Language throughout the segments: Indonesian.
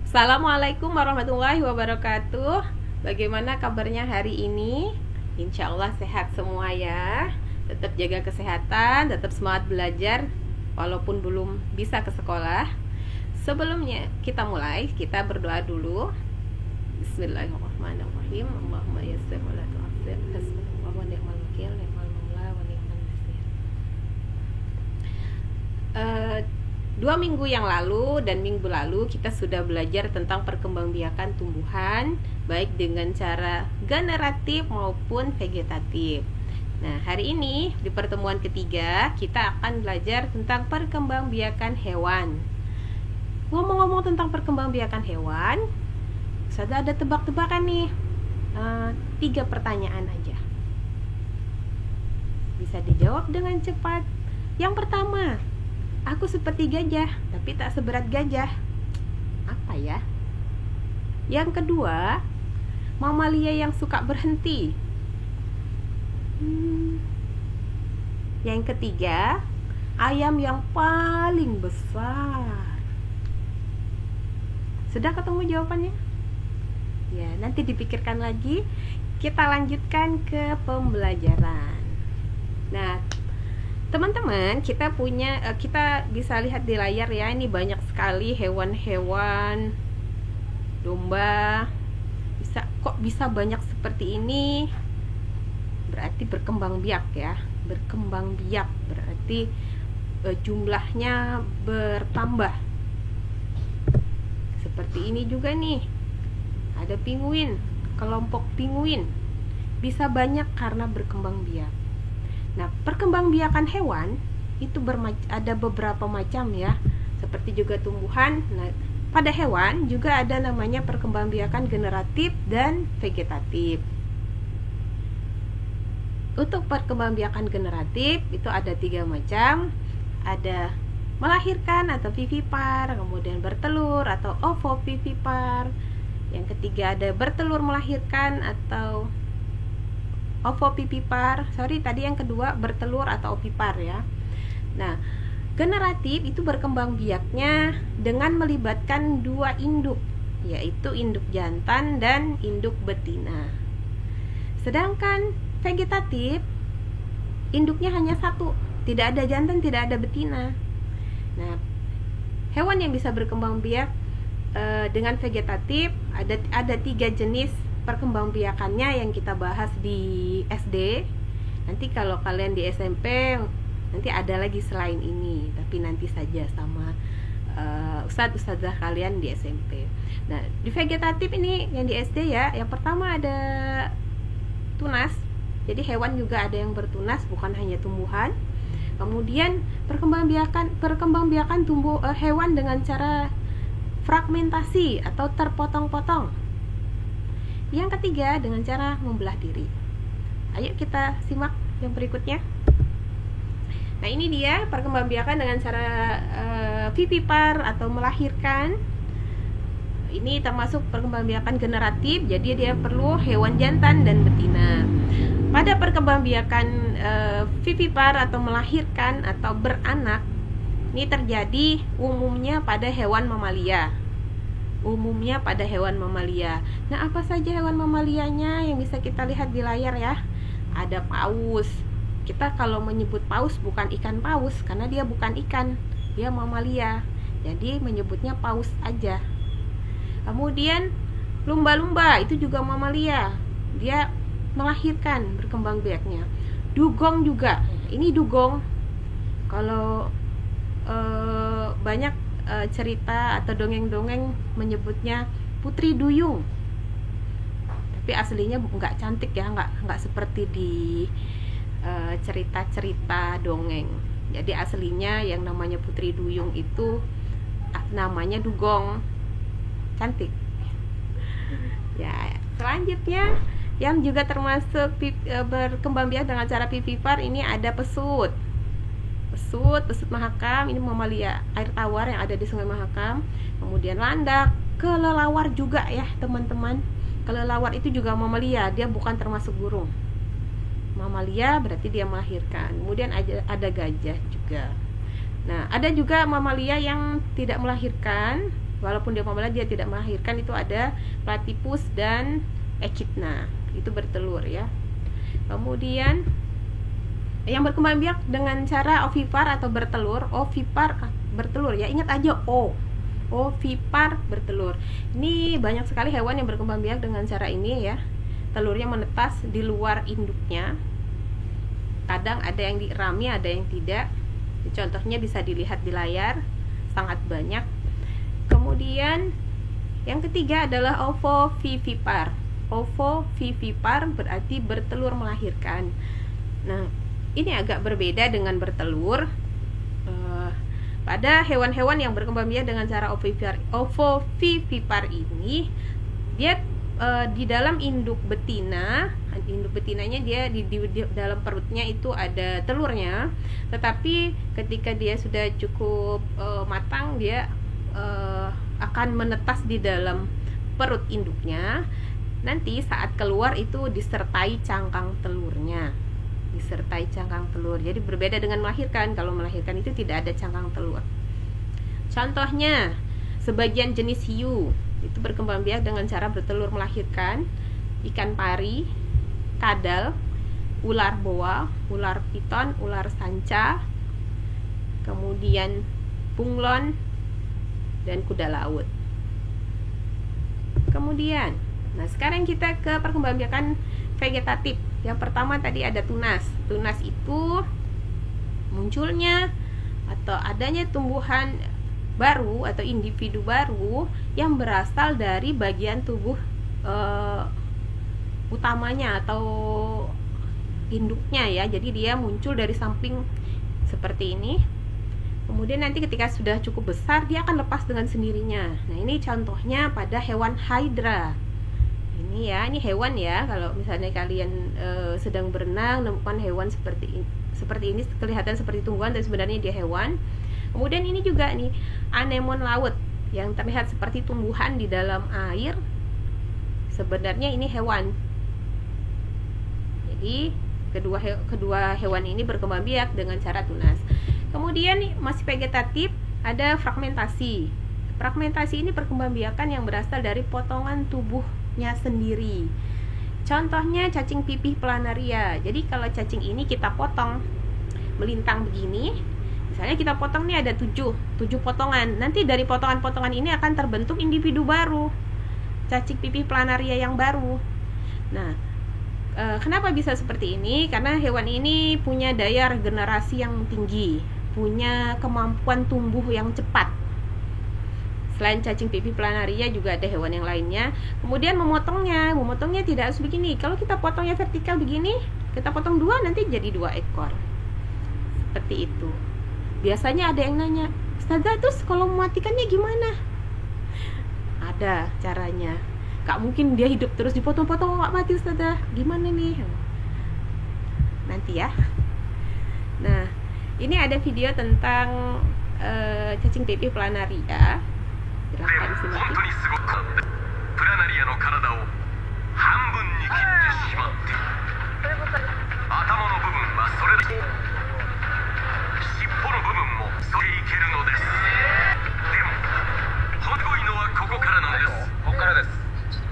Assalamualaikum warahmatullahi wabarakatuh. Bagaimana kabarnya hari ini? Insya Allah sehat semua ya. Tetap jaga kesehatan, tetap semangat belajar walaupun belum bisa ke sekolah. Sebelumnya kita mulai, kita berdoa dulu. Bismillahirrahmanirrahim. Allahumma yassir wa la tu'assir. Hasbunallahu wa ni'mal wakil, ni'mal maula wa ni'mal nasir. 2 minggu yang lalu dan minggu lalu kita sudah belajar tentang perkembangbiakan tumbuhan, baik dengan cara generatif maupun vegetatif. Nah, hari ini di pertemuan ketiga kita akan belajar tentang perkembangbiakan hewan. Ngomong-ngomong tentang perkembangbiakan hewan, sudah ada tebak-tebakan nih. 3 pertanyaan aja. Bisa dijawab dengan cepat. Yang pertama, aku seperti gajah, tapi tak seberat gajah. Apa ya? Yang kedua, mamalia yang suka berhenti. Yang ketiga, ayam yang paling besar. Sudah ketemu jawabannya? Ya, nanti dipikirkan lagi. Kita lanjutkan ke pembelajaran. Nah, teman-teman, kita bisa lihat di layar ya, ini banyak sekali hewan-hewan, domba. Kok bisa banyak seperti ini? Berarti berkembang biak ya. Berkembang biak berarti jumlahnya bertambah. Seperti ini juga nih. Ada penguin, kelompok penguin. Bisa banyak karena berkembang biak. Nah, perkembangbiakan hewan itu ada beberapa macam ya, seperti juga tumbuhan. Nah, pada hewan juga ada namanya perkembangbiakan generatif dan vegetatif. Untuk perkembangbiakan generatif itu ada 3 macam. Ada melahirkan atau vivipar, kemudian bertelur atau ovovivipar. Yang ketiga ada bertelur melahirkan atau ovovivipar. Tadi yang kedua bertelur atau ovipar ya. Nah, generatif itu berkembang biaknya dengan melibatkan 2 induk, yaitu induk jantan dan induk betina. Sedangkan vegetatif induknya hanya 1, tidak ada jantan, tidak ada betina. Nah, hewan yang bisa berkembang biak dengan vegetatif ada 3 jenis perkembangbiakannya yang kita bahas di SD. Nanti kalau kalian di SMP nanti ada lagi selain ini, tapi nanti saja sama ustadzah kalian di SMP. Nah, di vegetatif ini yang di SD ya, yang pertama ada tunas. Jadi hewan juga ada yang bertunas, bukan hanya tumbuhan. Kemudian perkembangbiakan hewan dengan cara fragmentasi atau terpotong-potong. Yang ketiga dengan cara membelah diri. Ayo kita simak yang berikutnya. Nah, ini dia perkembangbiakan dengan cara vivipar atau melahirkan. Ini termasuk perkembangbiakan generatif, jadi dia perlu hewan jantan dan betina. Pada perkembangbiakan vivipar atau melahirkan atau beranak, ini terjadi umumnya pada hewan mamalia. Nah, apa saja hewan mamalianya yang bisa kita lihat di layar ya? Ada paus. Kita kalau menyebut paus bukan ikan paus karena dia bukan ikan, dia mamalia. Jadi menyebutnya paus aja. Kemudian lumba-lumba itu juga mamalia. Dia melahirkan berkembang biaknya. Dugong juga. Ini dugong. Kalau banyak cerita atau dongeng-dongeng menyebutnya putri duyung, tapi aslinya nggak cantik ya, nggak seperti di cerita-cerita dongeng. Jadi aslinya yang namanya putri duyung itu namanya dugong, cantik ya. Selanjutnya yang juga termasuk berkembang biak dengan cara vivipar, ini ada pesut Mahakam, ini mamalia air tawar yang ada di Sungai Mahakam. Kemudian landak, kelelawar juga ya teman-teman. Kelelawar itu juga mamalia, dia bukan termasuk burung. Mamalia berarti dia melahirkan. Kemudian ada gajah juga. Nah, ada juga mamalia yang tidak melahirkan, walaupun dia membelah dia tidak melahirkan, itu ada platypus dan echidna, itu bertelur ya. Kemudian yang berkembang biak dengan cara ovipar atau bertelur, ovipar bertelur ya, ingat aja ovipar bertelur. Ini banyak sekali hewan yang berkembang biak dengan cara ini ya, telurnya menetas di luar induknya. Kadang ada yang dirami, ada yang tidak. Contohnya bisa dilihat di layar, sangat banyak. Kemudian yang ketiga adalah ovovivipar. Ovovivipar berarti bertelur melahirkan. Nah, ini agak berbeda dengan bertelur. Pada hewan-hewan yang berkembang biak dengan cara ovovivipar ini, dia di dalam induk betina, induk betinanya dia di dalam perutnya itu ada telurnya, tetapi ketika dia sudah cukup matang, dia akan menetas di dalam perut induknya. Nanti saat keluar itu disertai cangkang telurnya, jadi berbeda dengan melahirkan. Kalau melahirkan itu tidak ada cangkang telur. Contohnya sebagian jenis hiu itu berkembang biak dengan cara bertelur melahirkan: ikan pari, kadal, ular boa, ular piton, ular sanca, kemudian bunglon, dan kuda laut. Kemudian, nah sekarang kita ke perkembangbiakan vegetatif. Yang pertama tadi ada tunas. Tunas itu munculnya atau adanya tumbuhan baru atau individu baru yang berasal dari bagian tubuh utamanya atau induknya ya. Jadi dia muncul dari samping seperti ini. Kemudian nanti ketika sudah cukup besar dia akan lepas dengan sendirinya. Nah, ini contohnya pada hewan hydra. Ini ya, ini hewan ya. Kalau misalnya kalian sedang berenang menemukan hewan seperti ini kelihatan seperti tumbuhan tapi sebenarnya dia hewan. Kemudian ini juga nih anemon laut yang terlihat seperti tumbuhan di dalam air. Sebenarnya ini hewan. Jadi kedua hewan ini berkembang biak dengan cara tunas. Kemudian masih vegetatif, ada fragmentasi. Fragmentasi ini perkembangbiakan yang berasal dari potongan tubuhnya sendiri. Contohnya cacing pipih planaria. Jadi kalau cacing ini kita potong melintang begini, misalnya kita potong nih ada 7 potongan. Nanti dari potongan-potongan ini akan terbentuk individu baru, cacing pipih planaria yang baru. Nah, kenapa bisa seperti ini? Karena hewan ini punya daya regenerasi yang tinggi, punya kemampuan tumbuh yang cepat. Selain cacing pipih planaria juga ada hewan yang lainnya. Kemudian memotongnya tidak harus begini. Kalau kita potongnya vertikal begini, kita potong 2 nanti jadi 2 ekor. Seperti itu. Biasanya ada yang nanya, Ustazah, terus kalau mematikannya gimana? Ada caranya. Gak mungkin dia hidup terus dipotong-potong gak mati, Ustazah. Gimana nih? Nanti ya. Nah, ini ada video tentang cacing pipih planaria. Silahkan simak. プラナリアの体を半分に切ってしまって頭の部分はそれで尻尾の部分もそれいけるのです。でもすごいのはここからなんです。ここからです。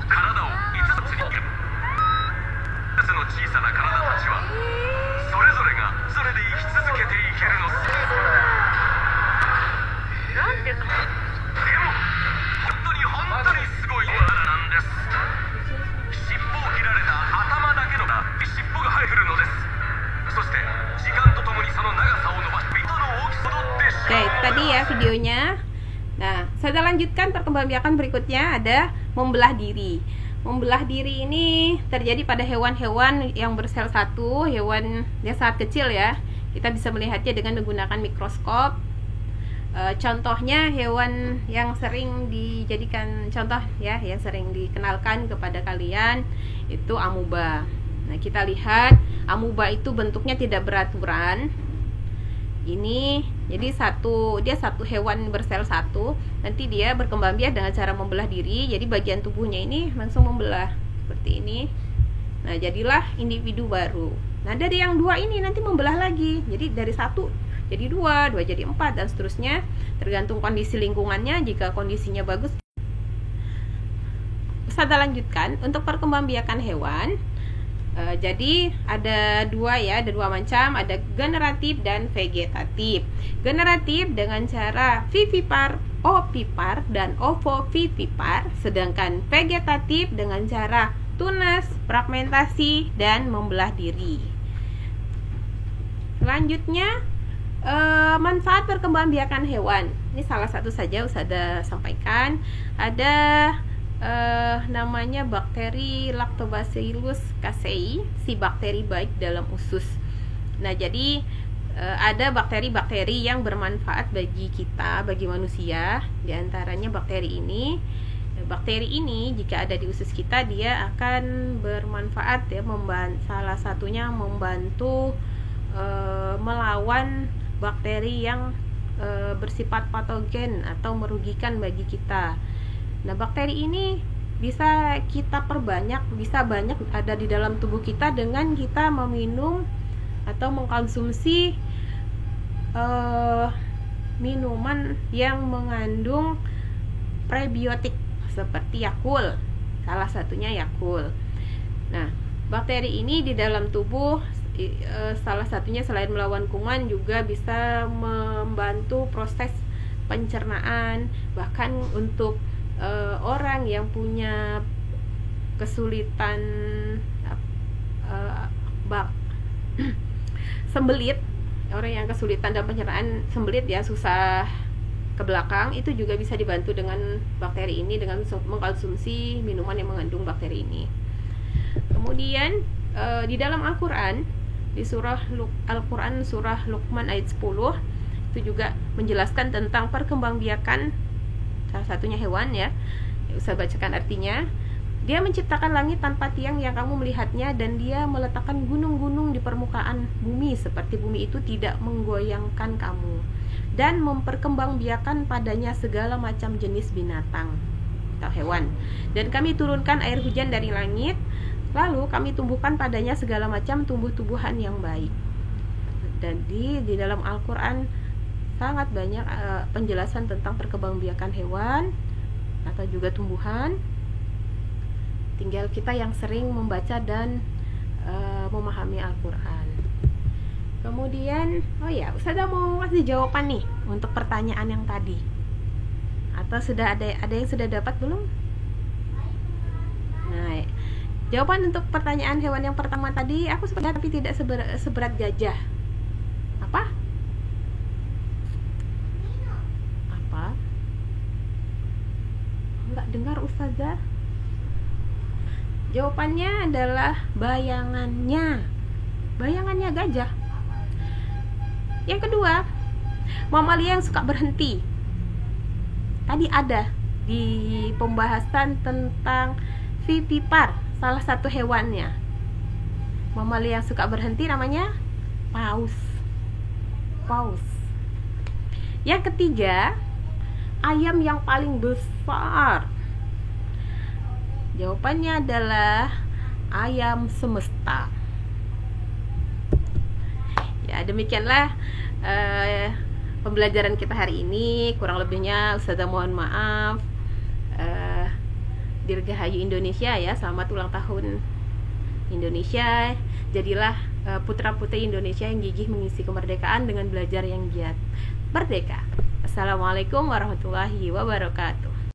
体を5つに切る。5つの小さな体たちはそれぞれがそれで生き続けていけるのです。なんていうか。でも本当にすごい技なんです。尻尾を切られた頭だけの尻尾が生えるのです。そして時間とともにその長さを伸ばし糸の大きさを戻ってしまう。Oke, tadi ya videonya. Nah, saya lanjutkan perkembangbiakan berikutnya ada membelah diri. Membelah diri ini terjadi pada hewan-hewan yang bersel satu, hewan yang sangat kecil ya. Kita bisa melihatnya dengan menggunakan mikroskop. Contohnya hewan yang sering dijadikan contoh ya, yang sering dikenalkan kepada kalian itu amuba. Nah, kita lihat amuba itu bentuknya tidak beraturan. Ini jadi dia satu hewan bersel satu, nanti dia berkembang biak dengan cara membelah diri. Jadi bagian tubuhnya ini langsung membelah seperti ini. Nah, jadilah individu baru. Nah, dari yang 2 ini nanti membelah lagi. Jadi dari 1 jadi 2 jadi 4 dan seterusnya, tergantung kondisi lingkungannya. Jika kondisinya bagus, Ustazah lanjutkan untuk perkembangbiakan hewan. Jadi ada dua macam, ada generatif dan vegetatif. Generatif dengan cara vivipar, ovipar, dan ovovivipar, sedangkan vegetatif dengan cara tunas, fragmentasi, dan membelah diri. Selanjutnya, manfaat perkembangbiakan hewan. Ini salah satu saja Ustazah sampaikan. Ada namanya bakteri Lactobacillus casei, si bakteri baik dalam usus. Nah, jadi ada bakteri-bakteri yang bermanfaat bagi kita, bagi manusia. Di antaranya bakteri ini. Bakteri ini jika ada di usus kita, dia akan bermanfaat ya, salah satunya membantu melawan bakteri yang bersifat patogen atau merugikan bagi kita. Nah, bakteri ini bisa kita perbanyak, bisa banyak ada di dalam tubuh kita dengan kita meminum atau mengkonsumsi minuman yang mengandung prebiotik seperti Yakult, salah satunya Yakult. Nah, bakteri ini di dalam tubuh salah satunya selain melawan kuman juga bisa membantu proses pencernaan, bahkan untuk orang yang punya kesulitan sembelit, orang yang kesulitan dalam pencernaan, sembelit ya, susah ke belakang, itu juga bisa dibantu dengan bakteri ini dengan mengkonsumsi minuman yang mengandung bakteri ini. Kemudian di dalam Al-Quran, di Al-Quran surah Luqman ayat 10, itu juga menjelaskan tentang perkembangbiakan salah satunya hewan ya. Usah bacakan artinya. Dia menciptakan langit tanpa tiang yang kamu melihatnya, dan dia meletakkan gunung-gunung di permukaan bumi seperti bumi itu tidak menggoyangkan kamu, dan memperkembangbiakan padanya segala macam jenis binatang atau hewan. Dan kami turunkan air hujan dari langit, lalu kami tumbuhkan padanya segala macam tumbuh-tumbuhan yang baik. Dan di dalam Al-Quran sangat banyak penjelasan tentang perkembangbiakan hewan atau juga tumbuhan. Tinggal kita yang sering membaca dan memahami Al-Quran. Kemudian, Ustazah mau kasih jawaban nih untuk pertanyaan yang tadi. Atau sudah ada yang sudah dapat belum? Nah, jawaban untuk pertanyaan hewan yang pertama tadi aku sebenarnya tapi tidak seberat gajah. Apa? Enggak dengar Ustazah. Jawabannya adalah bayangannya gajah. Yang kedua, mamalia yang suka berhenti. Tadi ada di pembahasan tentang vivipar, salah satu hewannya. Mamalia yang suka berhenti namanya paus. Yang ketiga, ayam yang paling besar. Jawabannya adalah ayam semesta. Ya, demikianlah pembelajaran kita hari ini. Kurang lebihnya Ustazah mohon maaf. Dirgahayu Indonesia ya, selamat ulang tahun Indonesia. Jadilah putra-putri Indonesia yang gigih mengisi kemerdekaan dengan belajar yang giat. Merdeka. Assalamualaikum warahmatullahi wabarakatuh.